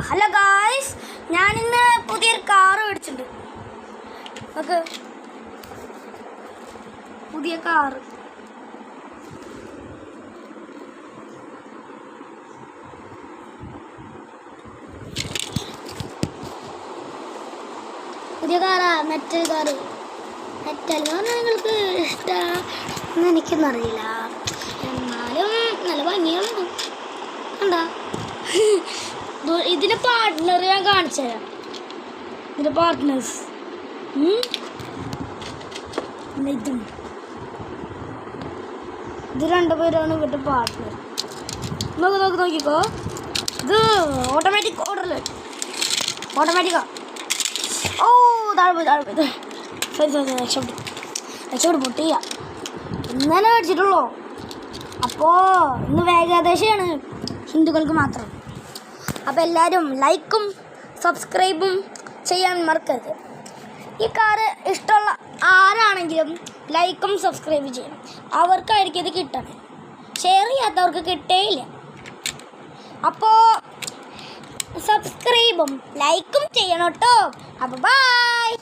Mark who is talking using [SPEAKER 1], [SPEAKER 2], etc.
[SPEAKER 1] Hello guys, ഞാനിന്ന് പുതിയൊരു car മേടിച്ചിട്ടുണ്ട്. നമുക്ക് പുതിയ കാറ് മെറ്റൽ കാറ്. മെറ്റൽ എന്ന് പറഞ്ഞാൽ നിങ്ങൾക്ക് ഇഷ്ടമെന്ന് എനിക്കൊന്നറിയില്ല, എന്നാലും നല്ല ഭംഗിയുള്ളൂ. എന്താ ഇതിൻ്റെ പാർട്ട്ണർ ഞാൻ കാണിച്ചു തരാം. ഇതിൻ്റെ പാർട്ട്നേഴ്സ് ഇത് രണ്ടുപേരാണ് ഇവരുടെ പാർട്ട്ണർ. നോക്കിക്കോ, ഇത് ഓട്ടോമാറ്റിക് ഓർഡറിൽ ഓട്ടോമാറ്റിക്കാ. ഓ താഴെ സോറി രക്ഷപ്പെട്ടു പൊട്ടിയ ഇന്നലെ മേടിച്ചിട്ടുള്ളൂ. അപ്പോൾ ഇന്ന് ഏകാദശിയാണ് ഹിന്ദുക്കൾക്ക് മാത്രം. അപ്പോൾ എല്ലാവരും ലൈക്കും സബ്സ്ക്രൈബും ചെയ്യാൻ മറക്കരുത്. ഈ കാറ് ഇഷ്ടമുള്ള ആരാണെങ്കിലും ലൈക്കും സബ്സ്ക്രൈബും ചെയ്യണം. അവർക്കായിരിക്കും ഇത് കിട്ടണം. ഷെയർ ചെയ്യാത്തവർക്ക് കിട്ടേയില്ല. അപ്പോൾ സബ്സ്ക്രൈബും ലൈക്കും ചെയ്യണം കേട്ടോ. അപ്പോൾ ബൈ.